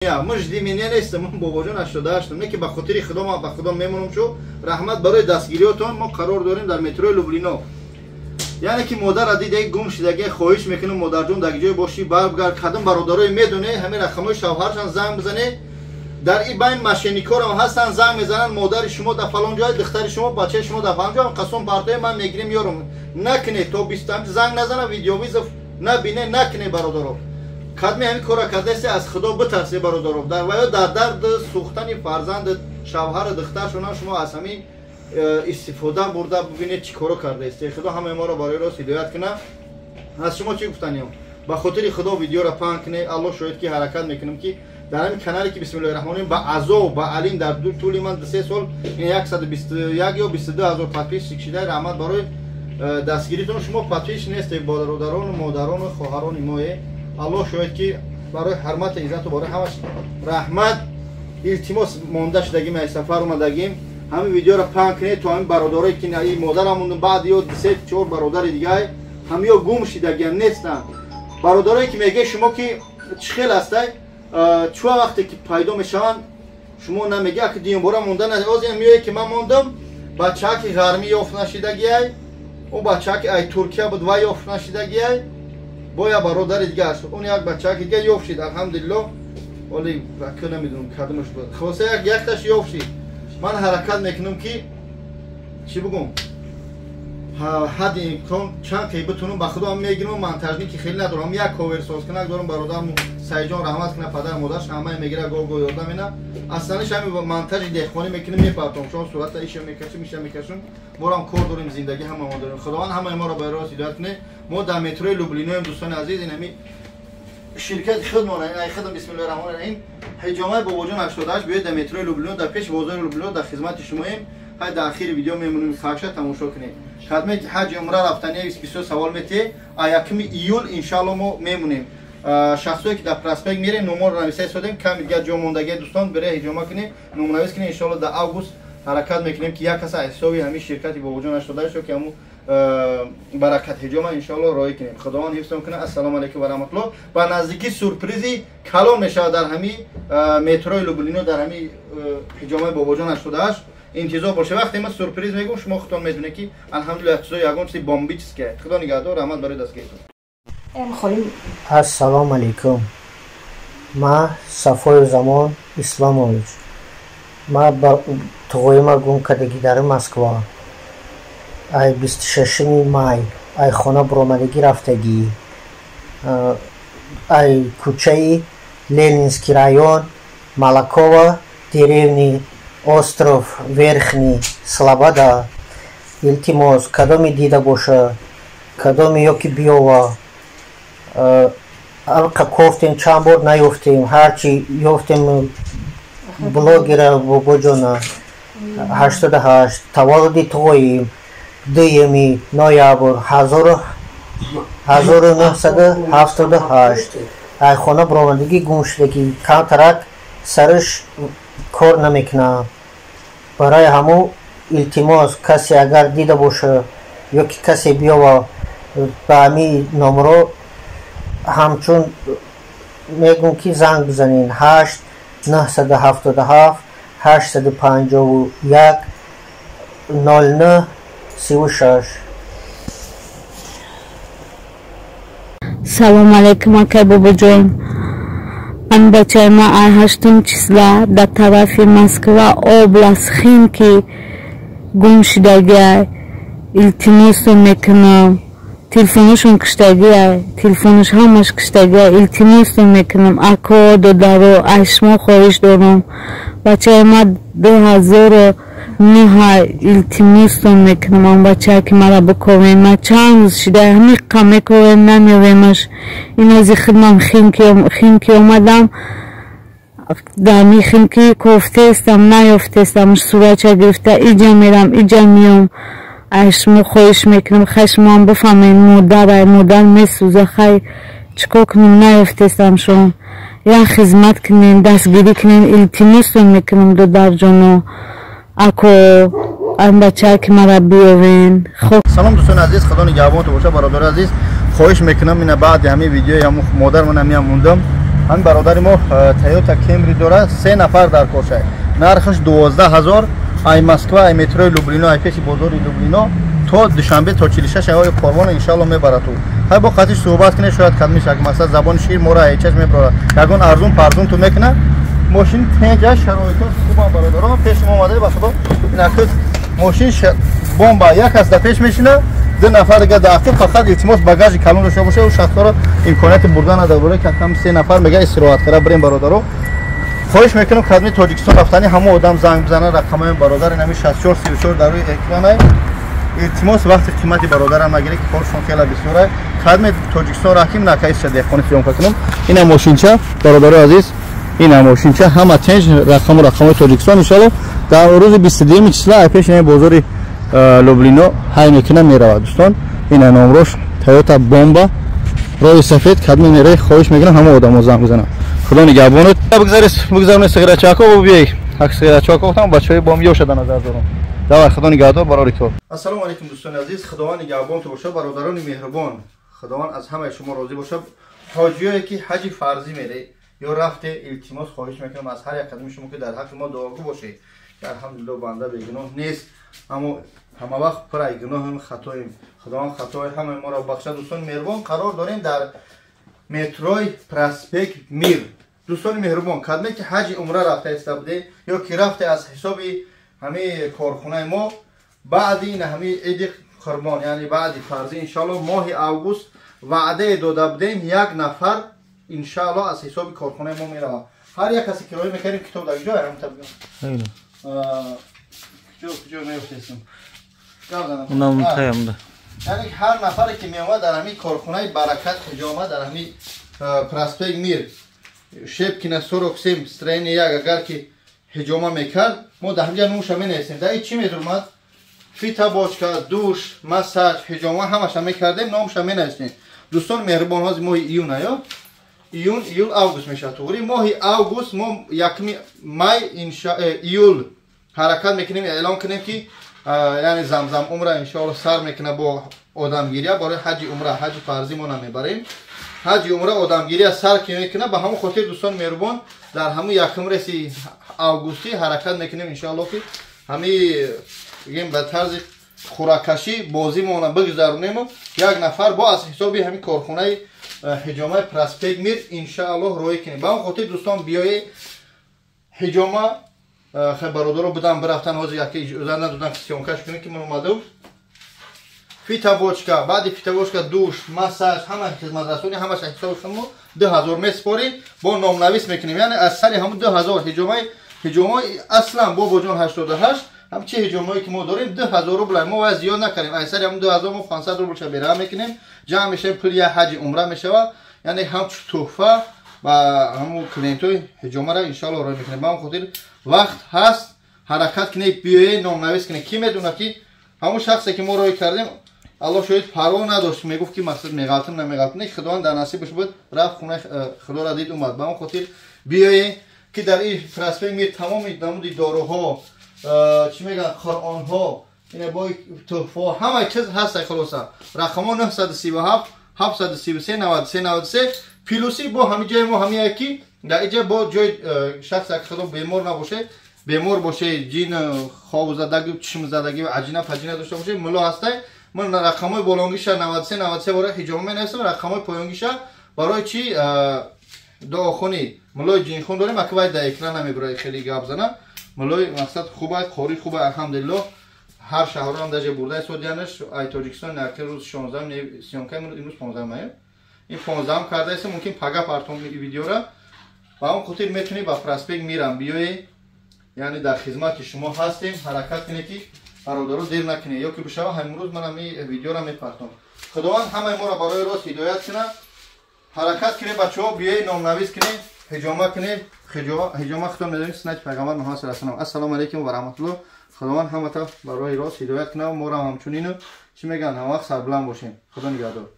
یا مجدی منی نیست من باباجان 88 نه که به خاطر خدا میمونم شو رحمت برای دستگیریاتون ما قرار داریم در مترو لوبلینو. یعنی که مادر دیگه گم شدگی خواهش میکنم مادر جون در جای باشی برگرد قدم برادرای میدونه همین رقمای شوهرشان زنگ بزنه در این بین ماشینیکور هم هستن زنگ میزنن مادر شما در فلان جای دختر شما بچه شما در فلان جای قسم پرتای من میگیریم یارم نکنه تو 20 زنگ نزنه ویدیو ویز نبینه نکنه برادرو کدمی همین کارا کرده از خدا بترسی برادرو در ویا در درد سوختن فرزند شوهر دختر شما از همین استفاده برده ببینید چی کارو کرده است خدا همه ما رو برای راست هدایت کنه. از شما چی گفتنیم با خاطر خدا ویدیو را پهن کنه الله شاهد که حرکت میکنم که در این کانالی که بسم الله الرحمن الرحیم با عزا و با علیم در طول من 3 سال این 121 یا 22000 پاتریش کشیده رحمت برای دستگیریتون شما پاتریش نیست برادران و مادران و خواهران ما الله شاهد که برای حرمت عزت و برای همش رحمت التماس مونده شدگیم ای سفر اومدگیم همین ویدیو را پهن کنید تو همین برادرایی که نه مادرم موندن بعد یا 3-4 برادر دیگه هم یا گم شدگیم نیستن برادرایی که میگه شما که چخیل هستی چه وقتی که پیدا میشن شما نمیگه که دیم بارا موندن از میگه که من موندم بچه که غرمی یافت نشدگی اون بچه که ای ترکیه بود و یافت نشدگی با یا برادر دیگه است اون یک بچه که دیگه یافت شد الحمدلله ولی که نمیدونم کدومش بود خلاصه یک تاش یافت شد من حرکت میکنم که چی بگم حد امکان چند که بتونم با خودم میگیرم منتجنی که خیلی ندارم یک کاور ساز کنم دارم برادرم سعیجان رحمت کنه پدر مادرش همه میگیره گو یادم اینا اصلاش همین منتج دهقانی میکنم میپرتم چون صورت ایشو میکشم برام کار داریم زندگی همه ما داریم خداوند همه ما رو به راه هدایت کنه. ما در مترو لوبلینو هم دوستان عزیز این همین شرکت خودمون ای خدمت بسم الله الرحمن الرحیم حجامه باباجان 88 بیاید در مترو لوبلینو در پیش بازار لوبلینو در خدمت شما ایم های در اخیر ویدیو میمونیم خواهش تماشا کنید خدمه که حج عمره رفتنی 22 سوال میته ایاکم ایول ان شاء الله ما میمونیم شخصی که در پرسپکت میره نمبر رو نویسه سودیم کم دیگه جا موندگی دوستان بره حجامه کنید نمره نویس کنید ان شاء الله در اوگوست حرکت میکنیم که یک کس حسابی همین شرکتی باباجان 88 شو که همون برکت حجامه ان شاء الله رای کنیم خداوند حفظ کنه. السلام علیکم و رحمت الله. با نزدیکی سورپرایزی کلام میشه در همین مترو لوبلینو در همین حجامه باباجان 88 انتظار باشه وقتی من سورپرایز میگم شما خودتون میدونید که الحمدلله چیزای یگان چیزی بامبیچ که خدا نگهدار رحمت برای دستگیرتون. السلام علیکم ما صفای زمان اسلامویچ ما با تویم گم کردگی در مسکو ای 26 مای ای خانه برآمدگی رفتگی ای کوچه لنینسکی رایون مالکووا деревни остров верхний слобода илтимос кадоми дида боша кадоми ёки биёва алқа кофтем чанд бор наёфтем ҳарчи ёфтем блогера бобоҷона 88 таваллуди тоим 2 ноябр 1978 ай хона бромадагӣ гумшудагӣ камтарак сараш کار نمیکنم برای همو التماس کسی اگر دیده باشه یا که کسی بیا و به همین نمره همچون میگم که زنگ بزنین 8 977 851 09 36. سلام علیکم اکای بابا جان من بچه ما 8 числа در طرف مسکو область خیمکی گم شدگی التماس میکنم تلفنشون کشتگی تلفنش همش کشتگی التماس میکنم اکو دارو اشما خواهش دارم بچه ما 2009 التماس میکنم بچه که مرا بکوین ما چند روز شده همین قمه کوین نمیویمش این از خدمم خیمکی اومدم در می خیمکی کفته استم نیافته استم صورتش گرفته ایجا میرم ایجا میام اشمو خواهش میکنم خشمم بفهمین مادر میسوزه خیلی چکو کنم نیافته استم شما یا خدمت کنین دستگیری کنین التماس میکنم در جانو اکو این بچه که مرا بیاوین. سلام دوستان عزیز خدا نگهبانتون باشه برادر عزیز خواهش میکنم این بعد همین ویدیو هم مادر من هم موندم همین برادر ما تویوتا کمری داره 3 نفر در کارشه نرخش 12000 ای مسکو ای مترو لوبلینو ای پیش بازار لوبلینو تو دوشنبه تا 46 های کاروان ان شاء الله میبره تو های با قطعش صحبت کنه شاید کدمیش اگه مثلا زبان شیر مورا هیچش میبره یگان ارزون پرزون تو میکنه ماشین تنجا شرایط خوبه برادران پیش ما اومده به خدا این اکس ماشین بمب یک از پیش میشینه 2 نفر دیگه داخل فقط التماس باگاژ کلون رو باشه و شخصا رو امکانات بردن نداره که کم 3 نفر میگه استراحت کنه بریم برادران خواهش میکنم خدمت تاجیکستان رفتنی همه آدم زنگ بزنه رقم برادر نمی 64 34 در روی اکرانه التماس وقت قیمتی برادرم اگه که کارشون خیلی بسیاره خدمت تاجیکستان رفتیم نکایس شده خونه فیلم کنم این ماشینچه برادر عزیز این ماشینچه همه تنج رقم تاجیکستان ان شاء الله در روز 22 چسلا پیش این بازار لوبلینو های میکنه میره دوستان این نامروش تویوتا بمبا روی سفید خدمت میره خواهش میکنم همه آدمو زنگ بزنن خدا نگهبانت بگذارم سیگارت چاکو و بیای حق سیگارت چاکو گفتم بچهای بام یو شدن نظر دارم دعا خدا نگهدار برای تو السلام علیکم دوستان عزیز خداوند نگهبان تو باشه برادران مهربان خداوند از همه شما راضی باشه حاجیایی که حج فرضی میره یا رفته التماس خواهش میکنم از هر یک قدم شما که در حق ما دعاگو باشه که الحمدلله بنده بیگناه نیست اما همه وقت پر گناه هم خطاییم خداوند خطای همه ما را بخشه دوستان مهربان قرار داریم در متروی پراسپکت میر دوستان مهربان کدمی که حج عمره رفته استبده یا که رفته از حساب همه کارخونه ما بعد این همه عید قربان یعنی بعد فرضی انشالله ماه اوگوست وعده داده بودیم 1 نفر انشالله از حساب کارخونه ما میره هر یک کسی کرایه میکنیم کتاب در جای هم تبدیل کجا میفتیستم اونم تایم ده یعنی هر نفری که میومد در همین کارخونه برکت حجامه در همین پراسپکت میر شب کنه سروکسیم سترین یک اگر که حجامه میکرد ما در همینجا نوش همین نیستیم در این چی میدرمد؟ فیتا باچکا دوش مساج حجامه همش هم میکردیم نامش همین نیستیم دوستان مهربان ها ماه ایون یا ایول اوگوست میشه توری ماه اوگوست ما یکمی مای ایول حرکت میکنیم اعلان کنیم که یعنی زمزم عمره انشاءالله سر میکنه با آدمگیری برای حج عمره حج فرضی ما نمیبریم حج عمره آدمگیری سر که میکنه به همون خاطر دوستان مهربان در همون یکم رسی اوگوستی حرکت میکنیم انشاءالله که همین بگیم به طرز خوراکشی بازی ما بگذرونیم 1 نفر با از حسابی همین کارخونه حجامه پراسپکت میر انشاءالله روی کنیم به همون خاطر دوستان بیای حجامه خیلی برادر رو بدم برفتن حاضر یکی اجازه ندادن که سیانکش کنه که من اومدم فیتا باچکا بعد فیتا باچکا دوش مساج همه خدمت رسانی همش حساب شما 2000 میسپاریم با نامنویس میکنیم یعنی از سری همون 2000 حجامه اصلا بابا جان 88 هم چه حجامه‌ای که ما داریم 2000 روبل ما واسه زیاد نکنیم از سری همون 2000 ما 500 روبل چه بیرا میکنیم جمع میشه پول یه حج عمره میشه یعنی هم تحفه و همون کلینتوی حجامه را انشالله رو میکنیم با خاطر وقت هست حرکت کنه بیایه نامنویس کنه کی میدونه که همون شخصی که ما روی کردیم الله شاید پروا نداشت میگفت که مقصد میغلطم نمیغلطم خداوند در نصیبش بود رفت خونه خدا را دید اومد با اون خاطر بیایه که در این پراسپکت میر تمام نمود داروها چی میگن قرآن ها این با تحفه همه چیز هست خلاصه رقم 937 733 93 93 پیلوسی با همین جای ما همین یکی در اینجا با جای شخص که خدا بیمار باشه جین خواب زدگی چشم زدگی و عجینه پجینه داشته باشه ملا هسته من رقمای بالانگیش 93 93 برای حجامه نوشتم رقمای پایانگیش برای چی دعاخونی ملای جین خون داریم که باید در اکران نمیبره خیلی گپ زنه ملای مقصد خوبه قاری خوبه الحمدلله هر شهران درجه برده سودیانش ای تاجیکستان نکته روز 16 سیانکه امروز 15 مایه این 15 کرده است ممکن پگا پارتون ویدیو را با اون خاطر میتونی با پراسپکت میرم بیای یعنی در خدمت شما هستیم حرکت کنید که برادرو دیر نکنه یا که بشه امروز من این ویدیو را میپرتم خداوند همه ما را برای راست هدایت کنه حرکت کنید بچه‌ها بیای نامنویس کنید حجامه کنید حجامه خودم میدونید سنت پیغمبر محمد صلی الله علیه و السلام علیکم و رحمت الله خداوند همه تا برای راست هدایت کنه و ما را همچنین چی میگن هم وقت سربلند باشیم خدا نگهدار